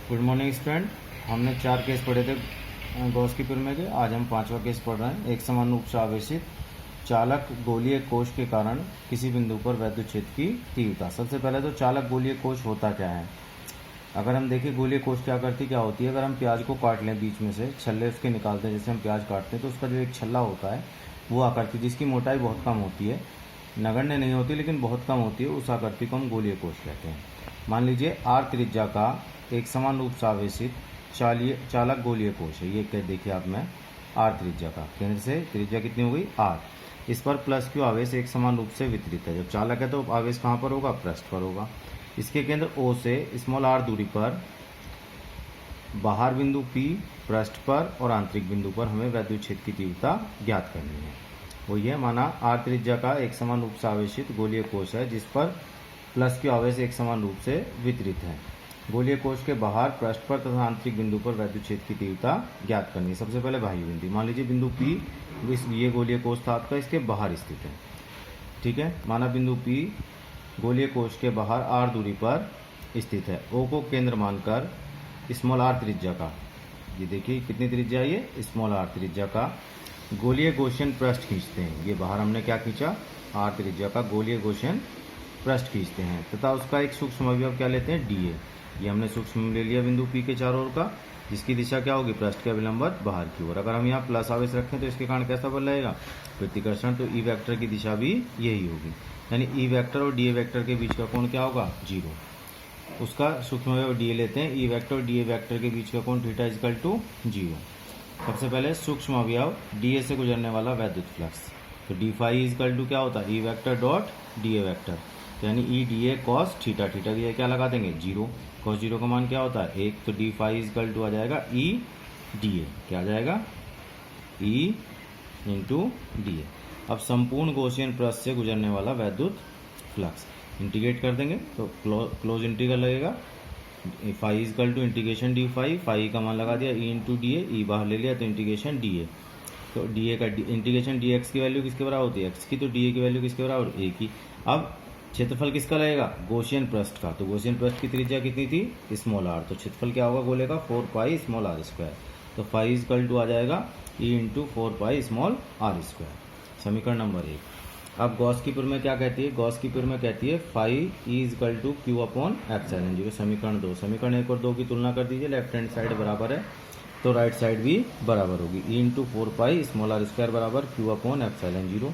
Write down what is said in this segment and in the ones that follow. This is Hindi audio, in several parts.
Good morning student. हमने 4 केस पढ़े थे गॉस की प्रमेय के। आज हम 5वां केस पढ़ रहे हैं। एक समान रूप से आवेशित चालक गोलीय कोश के कारण किसी बिंदु पर वैद्युत क्षेत्र की तीव्रता। सबसे पहले तो चालक गोलीय कोश होता क्या है। अगर हम देखें गोलीय कोश की आकृति क्या होती है। अगर हम प्याज को काट लें, बीच में से छल्ले उसके निकालते हैं, जैसे हम प्याज काटते हैं तो उसका जो एक छल्ला होता है वो आकृति जिसकी मोटाई बहुत कम होती है, नगण्य नहीं होती लेकिन बहुत कम होती है, उस आकृति को हम गोलीय कोश कहते हैं। मान लीजिए आर त्रिज्या का एक समान रूप से आवेशित चालक गोलीय कोश है। ये कह देखिए आप, में आर त्रिज्या का केंद्र से त्रिज्या कितनी हो गई आर। इस पर प्लस क्यू आवेश एक समान रूप से वितरित है। जब चालक है तो आवेश कहाँ पर होगा, पृष्ठ पर होगा। इसके केंद्र ओ से स्मॉल आर दूरी पर बाहर बिंदु पी, पृष्ठ पर और आंतरिक बिंदु पर हमें वैद्युत क्षेत्र की तीव्रता ज्ञात करनी है। वो ये माना आर त्रिज्या का एक समान रूप से आवेशित गोलीय कोश है जिस पर प्लस क्यू आवेश एक समान रूप से वितरित है। गोलीय कोश के बाहर, पृष्ठ पर तथा आंतरिक बिंदु पर वैद्युत क्षेत्र की तीव्रता ज्ञात करनी है। सबसे पहले बाह्य बिंदु, मान लीजिए बिंदु पी, ये गोलीय कोश था आपका, इसके बाहर स्थित है। ठीक है, माना बिंदु पी गोलीय कोश के बाहर आर दूरी पर स्थित है। ओ को केंद्र मानकर स्मॉल आर त्रिज्या का, ये देखिए कितनी त्रिज्या है, ये स्मॉल आर त्रिज्या का गोलीय गोशन पृष्ठ खींचते हैं। ये बाहर हमने क्या खींचा, आर त्रिज्या का गोलीय गोशन पृष्ठ खींचते हैं तथा उसका एक सूक्ष्म अवयव क्या लेते हैं, डीए। ये हमने सूक्ष्म ले लिया बिंदु पी के चारों ओर का, जिसकी दिशा क्या होगी, पृष्ठ के अभिलंबत बाहर की ओर। अगर हम यहाँ प्लस आवेश रखें तो इसके कारण कैसा बल रहेगा, प्रतिकर्षण। तो ई वेक्टर की दिशा भी यही होगी, यानी ई वेक्टर और डीए वेक्टर के बीच का कोण क्या होगा, 0। उसका सूक्ष्म अवयव डीए लेते हैं। ई वेक्टर और डीए वेक्टर के बीच का कोण थीटा इक्वल टू 0। सबसे पहले सूक्ष्म अवयव डीए से गुजरने वाला वैद्युत फ्लक्स, तो डी फाई इक्वल टू क्या होता है, E vector dot DA vector, यानी E D A cos theta. Theta की क्या लगा देंगे, 0। कॉस 0 का मान क्या होता है 1, तो डी फाई इक्वल टू आ जाएगा ई डी ए। क्या आ जाएगा, ई इंटू डी ए। अब संपूर्ण गॉसियन पृष्ठ से गुजरने वाला वैद्युत फ्लक्स इंटीग्रेट कर देंगे तो क्लोज इंटीग्रल लगेगा। Phi equal to integration D phi, phi का मान लगा दिया ई इंटू डी ए, ई बाहर ले लिया तो इंटीग्रेशन डी ए। तो डी ए का इंटीग्रेशन डी एक्स की वैल्यू किसके बराबर होती है, एक्स की, तो डी ए की वैल्यू किसके बराबर, ए की। अब क्षेत्रफल किसका लगेगा, गॉसियन पृष्ठ का। तो गॉसियन पृष्ठ की त्रिज्या कितनी थी, स्मॉल आर, तो क्षेत्रफल क्या होगा गोले का, 4 पाई स्मॉल आर स्क्वायर। तो फाई इक्वल टू आ जाएगा E into 4 pi small R square, समीकरण नंबर 1। अब गॉस की प्रमेय क्या कहती है, गॉस की प्रमेय कहती है phi E equal to Q upon epsilon 0, समीकरण 2। समीकरण 1 और 2 की तुलना कर दीजिए, लेफ्ट हैंड साइड बराबर है तो राइट साइड भी बराबर होगी। E into 4 pi small R square बराबर क्यू अपॉन एप्सिलॉन 0।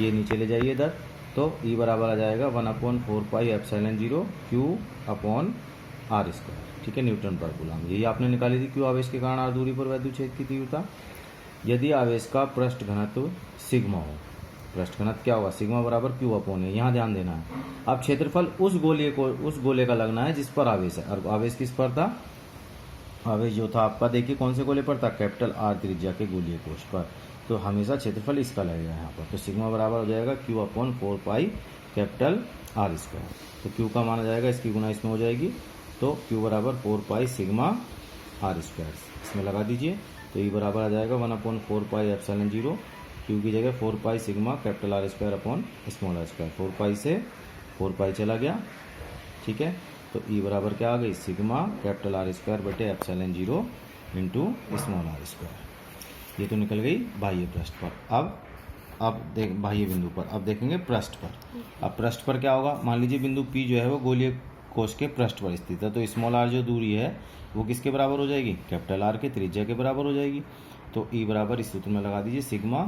ये नीचे ले जाइए इधर, तो ई बराबर आ जाएगा 1/4 pi epsilon 0 Q upon R square. ठीक है, न्यूटन पर कूलम। यही आपने निकाली थी, क्यू आवेश के कारण आर दूरी पर वैद्युत क्षेत्र की तीव्रता। यदि आवेश का पृष्ठ घनत्व सिग्मा हो, पृष्ठ घनत्व क्या होगा, सिग्मा बराबर क्यू अपॉन है, यहाँ ध्यान देना है। अब क्षेत्रफल उस गोले का लगना है जिस पर आवेश है। और आवेश किस पर था, आवेश जो था आपका देखिए कौन से गोले पर था, कैपिटल आर त्रिज्या के गोलीय कोश पर। तो हमेशा क्षेत्रफल इसका लगेगा यहाँ पर। तो सिग्मा बराबर हो जाएगा Q upon 4 pi capital R square. तो क्यू का मान आ जाएगा, इसकी गुना इसमें हो जाएगी, तो क्यू बराबर 4 पाई सिग्मा आर स्क्वायर इसमें लगा दीजिए। तो ई बराबर आ जाएगा 1/4 पाई एप्सिलॉन 0, क्यू की जगह 4 pi sigma capital R square upon small R square. 4 pi से 4 पाई चला गया। ठीक है, तो ई बराबर क्या आ गई, सिग्मा कैपिटल आर स्क्वायर बटे epsilon 0 into small R square. ये तो निकल गई बाह्य पृष्ठ पर। अब देख बाह्य बिंदु पर, अब देखेंगे पृष्ठ पर। अब पृष्ठ पर क्या होगा, मान लीजिए बिंदु पी जो है वो गोलीय कोश के पृष्ठ पर स्थित है, तो स्मॉल आर जो दूरी है वो किसके बराबर हो जाएगी, कैपिटल आर के त्रिज्या के बराबर हो जाएगी। तो ई बराबर इस सूत्र में लगा दीजिए, सिग्मा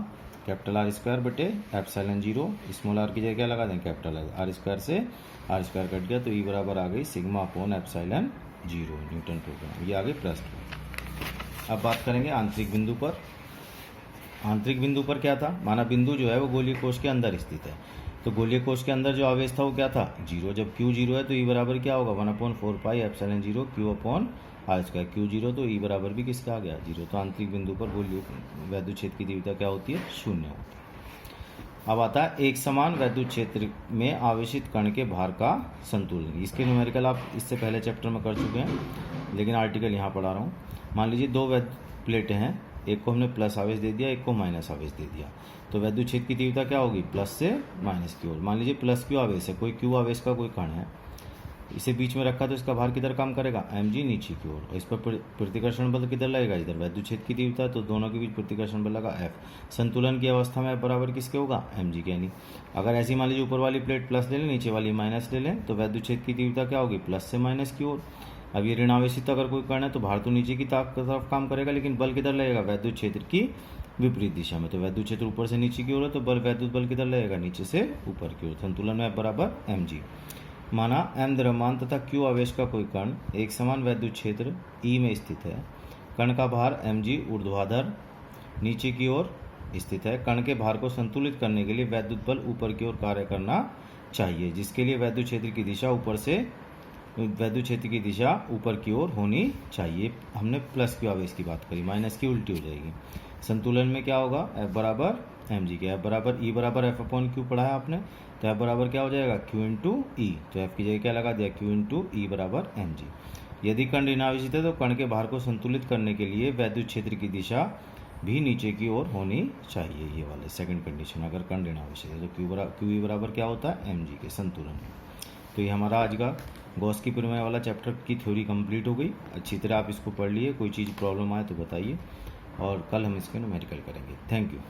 कैपिटल आर स्क्वायर बटे एप्सिलॉन 0, स्मॉल आर की जगह क्या लगा दें, कैपिटल आर स्क्वायर से आर स्क्वायर कट गया, तो ई बराबर आ गई सिग्मा अपॉन एप्सिलॉन 0 न्यूटन पर। ये आ गई पृष्ठ पर। अब बात करेंगे आंतरिक बिंदु पर। आंतरिक बिंदु पर क्या था, माना बिंदु जो है वो गोलीय कोश के अंदर स्थित है, तो गोलीय कोश के अंदर जो आवेश था वो क्या था, 0। जब क्यू 0 है तो ई बराबर क्या होगा, 1/4 pi epsilon 0 Q upon R square. Q 0 तो ई बराबर भी किसका आ गया, 0। तो आंतरिक बिंदु पर गोलीय वैद्युत क्षेत्र की तीव्रता क्या होती है, 0 होती है। अब आता है एक समान वैद्युत क्षेत्र में आवेशित कण के भार का संतुलन। इसके न्यूमेरिकल आप इससे पहले चैप्टर में कर चुके हैं, लेकिन आर्टिकल यहाँ पढ़ा रहा हूँ। मान लीजिए 2 प्लेटें हैं, एक को हमने प्लस आवेश दे दिया, एक को माइनस आवेश दे दिया, तो वैद्युत क्षेत्र की तीव्रता क्या होगी, प्लस से माइनस की ओर। मान लीजिए प्लस क्यू आवेश है, कोई क्यू आवेश का कोई कण है, इसे बीच में रखा तो इसका भार किधर काम करेगा, mg नीचे की ओर, और इस पर प्रतिकर्षण बल किधर लगेगा, इधर वैद्युत क्षेत्र की तीव्रता है तो दोनों के बीच प्रतिकर्षण बल लगा F। संतुलन की अवस्था में F बराबर किसके होगा, mg के। यानी अगर ऐसी मान लीजिए ऊपर वाली प्लेट प्लस ले लें, नीचे वाली माइनस ले लें, तो वैद्युत क्षेत्र की तीव्रता क्या होगी, प्लस से माइनस की ओर। अब ये ऋणावेशित अगर कोई कण है तो भार तो नीचे की तरफ काम करेगा, लेकिन बल किधर लगेगा, वैद्युत क्षेत्र की विपरीत दिशा में। तो वैद्युत क्षेत्र ऊपर से नीचे की ओर है तो बल वैद्युत बल किधर लगेगा, नीचे से ऊपर की ओर। संतुलन में F बराबर mg। माना m द्रव्यमान तथा q आवेश का कोई कण एक समान वैद्युत क्षेत्र E में स्थित है। कण का भार mg ऊर्ध्वाधर नीचे की ओर स्थित है। कण के भार को संतुलित करने के लिए वैद्युत बल ऊपर की ओर कार्य करना चाहिए, जिसके लिए वैद्युत क्षेत्र की दिशा ऊपर की ओर होनी चाहिए। हमने प्लस q आवेश की बात करी, माइनस की उल्टी हो जाएगी। संतुलन में क्या होगा, F बराबर mg के। F बराबर E बराबर F अपॉन Q पढ़ा है आपने, तो F बराबर क्या हो जाएगा, Q इंटू ई। तो F की जगह क्या लगा दिया, Q इंटू ई बराबर mg। यदि कण ऋणावेशित है तो कण के भार को संतुलित करने के लिए वैद्युत क्षेत्र की दिशा भी नीचे की ओर होनी चाहिए। ये वाले सेकंड कंडीशन, अगर कण ऋणावेशित है तो Q ई बराबर क्या होता है, mg के संतुलन में। तो ये हमारा आज का गॉस की प्रमेय वाला चैप्टर की थ्योरी कंप्लीट हो गई। अच्छी तरह आप इसको पढ़ लिए, कोई चीज़ प्रॉब्लम आए तो बताइए, और कल हम इसके न्यूमेरिकल करेंगे। Thank you.